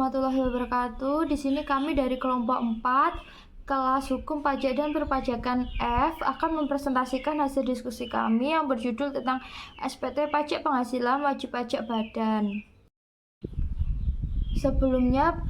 warahmatullahi wabarakatuh. Di sini kami dari kelompok 4 kelas Hukum Pajak dan Perpajakan F akan mempresentasikan hasil diskusi kami yang berjudul tentang SPT Pajak Penghasilan Wajib Pajak Badan. Sebelumnya,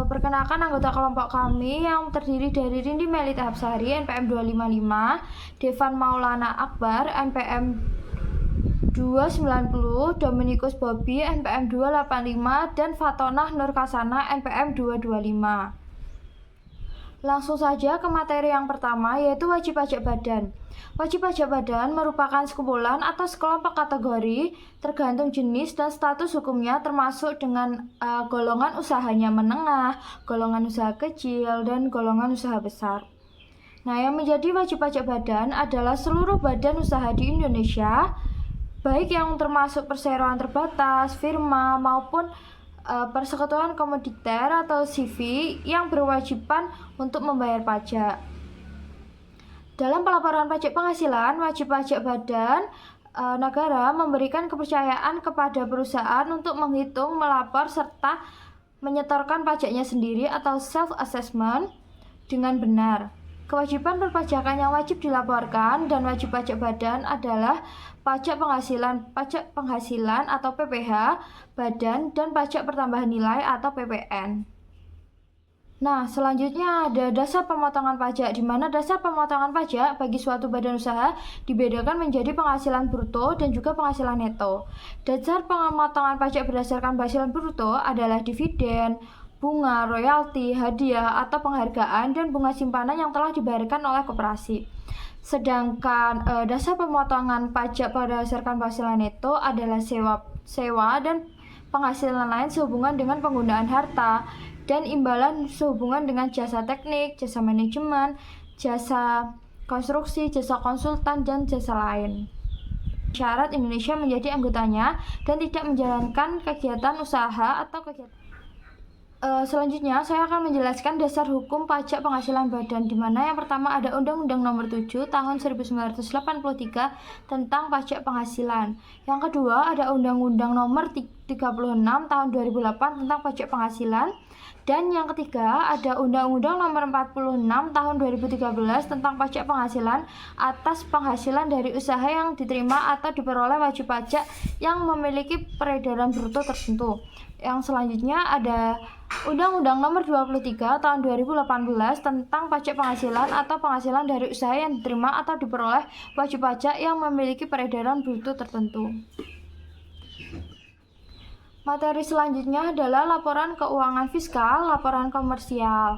perkenalkan anggota kelompok kami yang terdiri dari Rindi Melita Hapsari, NPM 255, Devan Maulana Akbar, NPM 290, Dominikus Bobby, NPM 285, dan Fatonah Nur Kasana, NPM 225. Langsung saja ke materi yang pertama, yaitu wajib pajak badan. Wajib pajak badan merupakan sekumpulan atau sekelompok kategori tergantung jenis dan status hukumnya, termasuk dengan golongan usahanya menengah, golongan usaha kecil, dan golongan usaha besar. Nah, yang menjadi wajib pajak badan adalah seluruh badan usaha di Indonesia, baik yang termasuk perseroan terbatas, firma, maupun persekutuan komoditer atau CV yang berwajiban untuk membayar pajak. Dalam pelaporan pajak penghasilan, wajib pajak badan negara memberikan kepercayaan kepada perusahaan untuk menghitung, melapor, serta menyetorkan pajaknya sendiri atau self-assessment dengan benar. Kewajiban perpajakan yang wajib dilaporkan dan wajib pajak badan adalah pajak penghasilan atau PPh badan dan pajak pertambahan nilai atau PPN. Nah, selanjutnya ada dasar pemotongan pajak, di mana dasar pemotongan pajak bagi suatu badan usaha dibedakan menjadi penghasilan bruto dan juga penghasilan neto. Dasar pemotongan pajak berdasarkan penghasilan bruto adalah dividen, bunga, royalti, hadiah atau penghargaan, dan bunga simpanan yang telah dibayarkan oleh koperasi. Sedangkan dasar pemotongan pajak berdasarkan penghasilan neto adalah sewa dan penghasilan lain sehubungan dengan penggunaan harta, dan imbalan sehubungan dengan jasa teknik, jasa manajemen, jasa konstruksi, jasa konsultan, dan jasa lain. Syarat Indonesia menjadi anggotanya dan tidak menjalankan kegiatan usaha atau kegiatan. Selanjutnya saya akan menjelaskan dasar hukum pajak penghasilan badan, di mana yang pertama ada Undang-Undang Nomor 7 Tahun 1983 tentang pajak penghasilan. Yang kedua ada Undang-Undang Nomor 36 Tahun 2008 tentang pajak penghasilan. Dan yang ketiga ada Undang-Undang Nomor 46 Tahun 2013 tentang pajak penghasilan atas penghasilan dari usaha yang diterima atau diperoleh wajib pajak yang memiliki peredaran bruto tertentu. Yang selanjutnya ada Undang-Undang Nomor 23 Tahun 2018 tentang pajak penghasilan atau penghasilan dari usaha yang diterima atau diperoleh wajib pajak yang memiliki peredaran bruto tertentu. Materi selanjutnya adalah laporan keuangan fiskal, laporan komersial.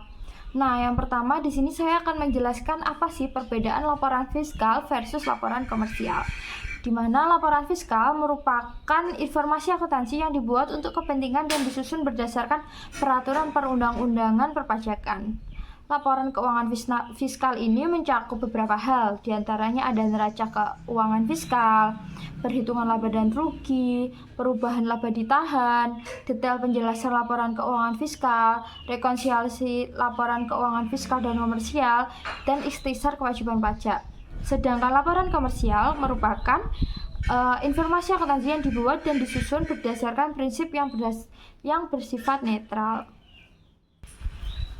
Nah, yang pertama di sini saya akan menjelaskan apa sih perbedaan laporan fiskal versus laporan komersial. Di mana laporan fiskal merupakan informasi akuntansi yang dibuat untuk kepentingan dan disusun berdasarkan peraturan perundang-undangan perpajakan. Laporan keuangan fiskal ini mencakup beberapa hal, diantaranya ada neraca keuangan fiskal, perhitungan laba dan rugi, perubahan laba ditahan, detail penjelasan laporan keuangan fiskal, rekonsiliasi laporan keuangan fiskal dan komersial, dan ikhtisar kewajiban pajak. Sedangkan laporan komersial merupakan informasi akuntansi yang dibuat dan disusun berdasarkan prinsip yang bersifat netral.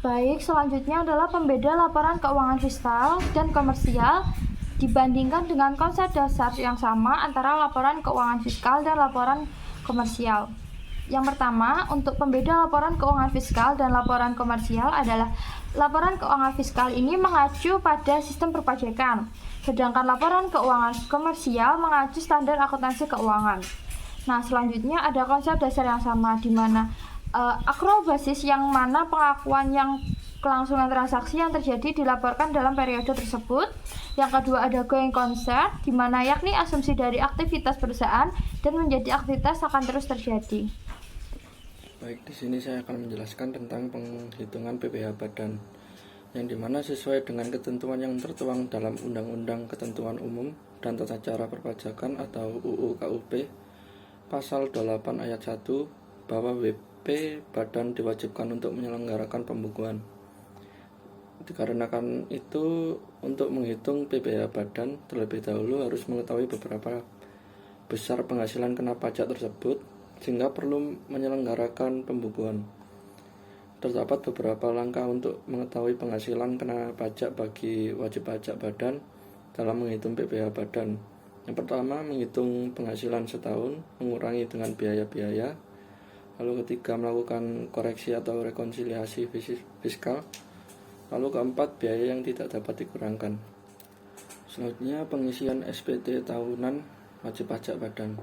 Baik, selanjutnya adalah pembeda laporan keuangan fiskal dan komersial dibandingkan dengan konsep dasar yang sama antara laporan keuangan fiskal dan laporan komersial. Yang pertama, untuk pembeda laporan keuangan fiskal dan laporan komersial adalah laporan keuangan fiskal ini mengacu pada sistem perpajakan, sedangkan laporan keuangan komersial mengacu standar akuntansi keuangan. Nah, selanjutnya ada konsep dasar yang sama, di mana akrobasis yang mana pengakuan yang kelangsungan transaksi yang terjadi dilaporkan dalam periode tersebut. Yang kedua ada going concern, di mana yakni asumsi dari aktivitas perusahaan dan menjadi aktivitas akan terus terjadi. Baik, di sini saya akan menjelaskan tentang penghitungan PPh badan, yang dimana sesuai dengan ketentuan yang tertuang dalam Undang-Undang Ketentuan Umum dan Tata Cara Perpajakan atau UU KUP Pasal 28 Ayat 1 bahwa WP badan diwajibkan untuk menyelenggarakan pembukuan. Dikarenakan itu, untuk menghitung PPh badan terlebih dahulu harus mengetahui beberapa besar penghasilan kena pajak tersebut, sehingga perlu menyelenggarakan pembukuan. terdapat beberapa langkah untuk mengetahui penghasilan kena pajak bagi wajib pajak badan dalam menghitung PPh badan. Yang pertama, menghitung penghasilan setahun, mengurangi dengan biaya-biaya. Lalu ketiga, melakukan koreksi atau rekonsiliasi fiskal. Lalu keempat, biaya yang tidak dapat dikurangkan. Selanjutnya, pengisian SPT tahunan wajib pajak badan.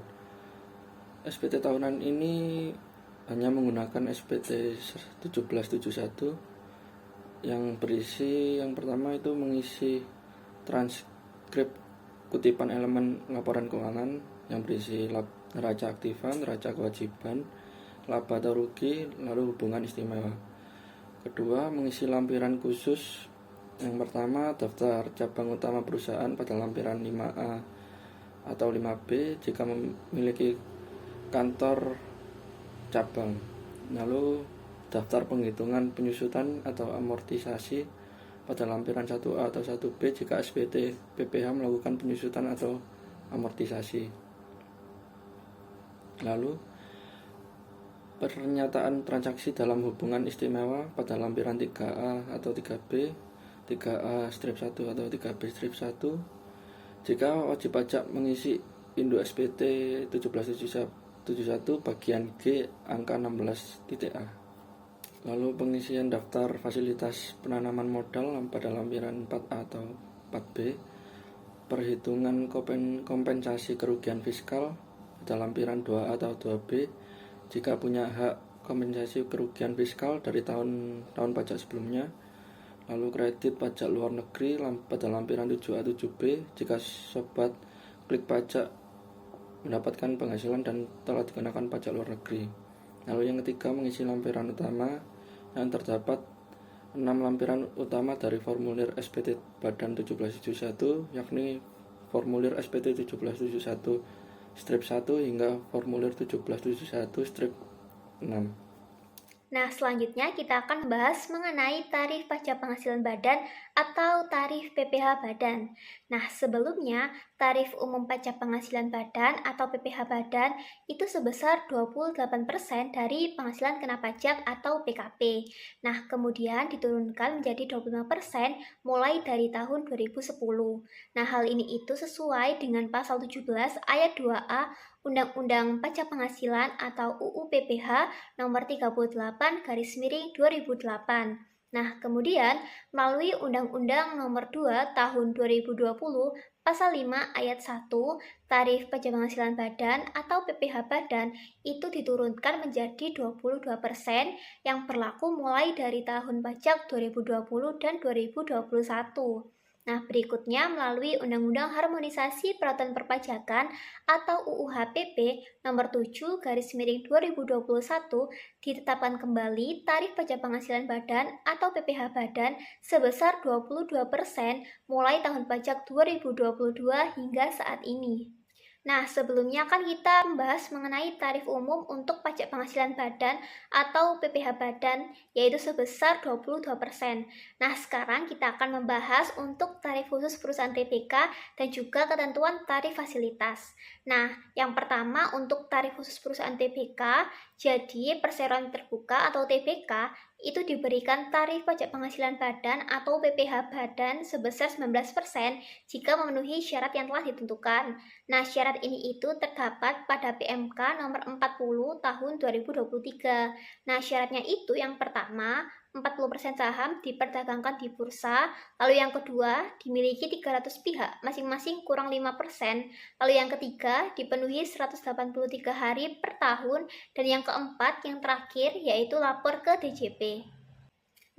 SPT tahunan ini hanya menggunakan SPT 1771 yang berisi yang pertama itu mengisi transkrip kutipan elemen laporan keuangan yang berisi neraca aktifan, neraca kewajiban, laba atau rugi, lalu hubungan istimewa. Kedua, mengisi lampiran khusus. Yang pertama, daftar cabang utama perusahaan pada lampiran 5A atau 5B jika memiliki kantor cabang. Lalu daftar penghitungan penyusutan atau amortisasi pada lampiran 1A atau 1B jika SPT PPh melakukan penyusutan atau amortisasi. Lalu pernyataan transaksi dalam hubungan istimewa pada lampiran 3A atau 3B, 3A-1 atau 3B-1 jika wajib pajak mengisi induk SPT 1771 bagian G angka 16.A. Lalu pengisian daftar fasilitas penanaman modal pada lampiran 4A atau 4B, perhitungan kompensasi kerugian fiskal pada lampiran 2A atau 2B jika punya hak kompensasi kerugian fiskal dari tahun pajak sebelumnya. Lalu kredit pajak luar negeri pada lampiran 7A 7B jika sobat klik pajak mendapatkan penghasilan dan telah dikenakan pajak luar negeri. Lalu yang ketiga, mengisi lampiran utama yang terdapat 6 lampiran utama dari formulir SPT Badan 1771, yakni formulir SPT 1771 strip 1 hingga formulir 1771 strip 6. Nah, selanjutnya kita akan membahas mengenai tarif pajak penghasilan badan atau tarif PPh badan. Nah, sebelumnya tarif umum pajak penghasilan badan atau PPh badan itu sebesar 28% dari penghasilan kena pajak atau PKP. Nah, kemudian diturunkan menjadi 25% mulai dari tahun 2010. Nah, hal ini itu sesuai dengan pasal 17 ayat 2A Undang-Undang Pajak Penghasilan atau UU PPh nomor 38/2008. Nah, kemudian melalui Undang-Undang nomor 2 tahun 2020 pasal 5 ayat 1 tarif pajak penghasilan badan atau PPh badan itu diturunkan menjadi 22% yang berlaku mulai dari tahun pajak 2020 dan 2021. Nah, berikutnya melalui Undang-Undang Harmonisasi Peraturan Perpajakan atau UU HPP nomor 7/2021 ditetapkan kembali tarif pajak penghasilan badan atau PPh badan sebesar 22% mulai tahun pajak 2022 hingga saat ini. Nah, sebelumnya kan kita membahas mengenai tarif umum untuk pajak penghasilan badan atau PPh badan, yaitu sebesar 22%. Nah, sekarang kita akan membahas untuk tarif khusus perusahaan TBK dan juga ketentuan tarif fasilitas. Nah, yang pertama untuk tarif khusus perusahaan TBK, jadi perseroan terbuka atau TBK itu diberikan tarif pajak penghasilan badan atau PPh badan sebesar 19% jika memenuhi syarat yang telah ditentukan. Nah, syarat ini itu terdapat pada PMK nomor 40 tahun 2023. Nah, syaratnya itu yang pertama, 40% saham diperdagangkan di bursa, lalu yang kedua, dimiliki 300 pihak, masing-masing kurang 5%, lalu yang ketiga, dipenuhi 183 hari per tahun, dan yang keempat, yang terakhir, yaitu lapor ke DJP.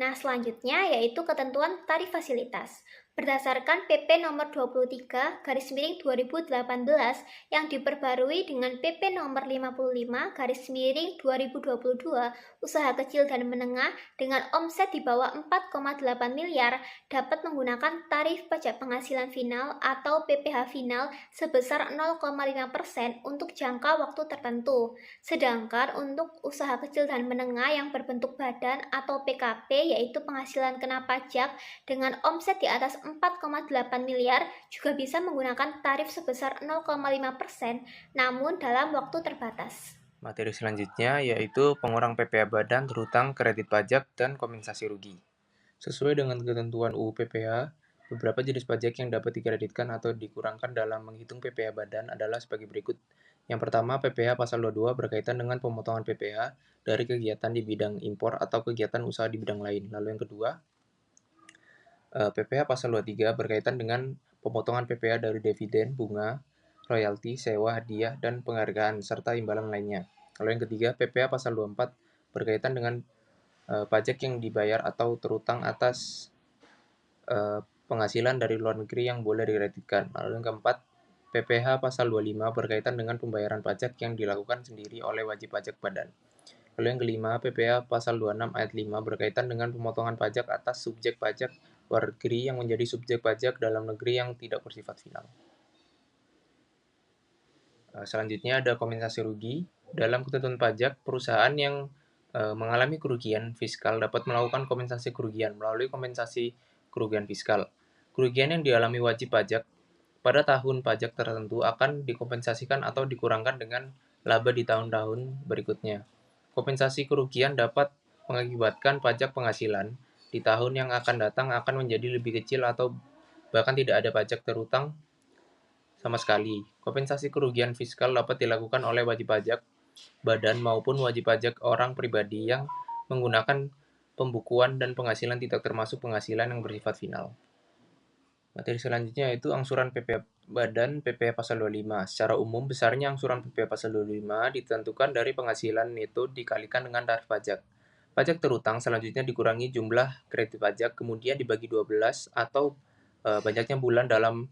Nah, selanjutnya yaitu ketentuan tarif fasilitas. Berdasarkan PP nomor 23/2018 yang diperbarui dengan PP nomor 55/2022, usaha kecil dan menengah dengan omset di bawah 4,8 miliar dapat menggunakan tarif pajak penghasilan final atau PPh final sebesar 0,5% untuk jangka waktu tertentu. Sedangkan untuk usaha kecil dan menengah yang berbentuk badan atau PKP yaitu penghasilan kena pajak dengan omset di atas 4,8 miliar juga bisa menggunakan tarif sebesar 0,5%, namun dalam waktu terbatas. Materi selanjutnya yaitu pengurang PPh badan terhutang kredit pajak dan kompensasi rugi. Sesuai dengan ketentuan UU PPh, beberapa jenis pajak yang dapat dikreditkan atau dikurangkan dalam menghitung PPh badan adalah sebagai berikut. Yang pertama, PPh pasal 22 berkaitan dengan pemotongan PPh dari kegiatan di bidang impor atau kegiatan usaha di bidang lain. Lalu yang kedua, PPh pasal 23 berkaitan dengan pemotongan PPh dari dividen, bunga, royalti, sewa, hadiah, dan penghargaan, serta imbalan lainnya. Lalu yang ketiga, PPh pasal 24 berkaitan dengan pajak yang dibayar atau terutang atas penghasilan dari luar negeri yang boleh dikreditkan. Lalu yang keempat, PPh pasal 25 berkaitan dengan pembayaran pajak yang dilakukan sendiri oleh wajib pajak badan. Lalu yang kelima, PPh pasal 26 ayat 5 berkaitan dengan pemotongan pajak atas subjek pajak luar negeri yang menjadi subjek pajak dalam negeri yang tidak bersifat final. Selanjutnya ada kompensasi rugi. Dalam ketentuan pajak, perusahaan yang mengalami kerugian fiskal dapat melakukan kompensasi kerugian melalui kompensasi kerugian fiskal. Kerugian yang dialami wajib pajak pada tahun pajak tertentu akan dikompensasikan atau dikurangkan dengan laba di tahun-tahun berikutnya. Kompensasi kerugian dapat mengakibatkan pajak penghasilan di tahun yang akan datang akan menjadi lebih kecil atau bahkan tidak ada pajak terutang sama sekali. Kompensasi kerugian fiskal dapat dilakukan oleh wajib pajak badan maupun wajib pajak orang pribadi yang menggunakan pembukuan dan penghasilan tidak termasuk penghasilan yang bersifat final. Materi selanjutnya yaitu angsuran PPh badan PPh pasal 25. Secara umum, besarnya angsuran PPh pasal 25 ditentukan dari penghasilan neto dikalikan dengan tarif pajak. Pajak terutang selanjutnya dikurangi jumlah kredit pajak, kemudian dibagi 12 atau banyaknya bulan dalam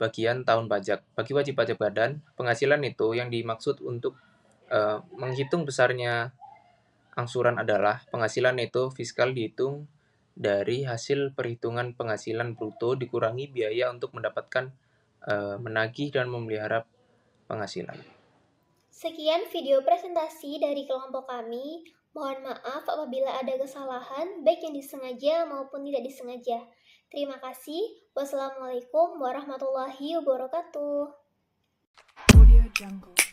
bagian tahun pajak. Bagi wajib pajak badan, penghasilan neto yang dimaksud untuk menghitung besarnya angsuran adalah penghasilan neto fiskal dihitung dari hasil perhitungan penghasilan bruto dikurangi biaya untuk mendapatkan, menagih dan memelihara penghasilan. Sekian video presentasi dari kelompok kami. Mohon maaf apabila ada kesalahan, baik yang disengaja maupun tidak disengaja. Terima kasih. Wassalamualaikum warahmatullahi wabarakatuh. Audio Jungle.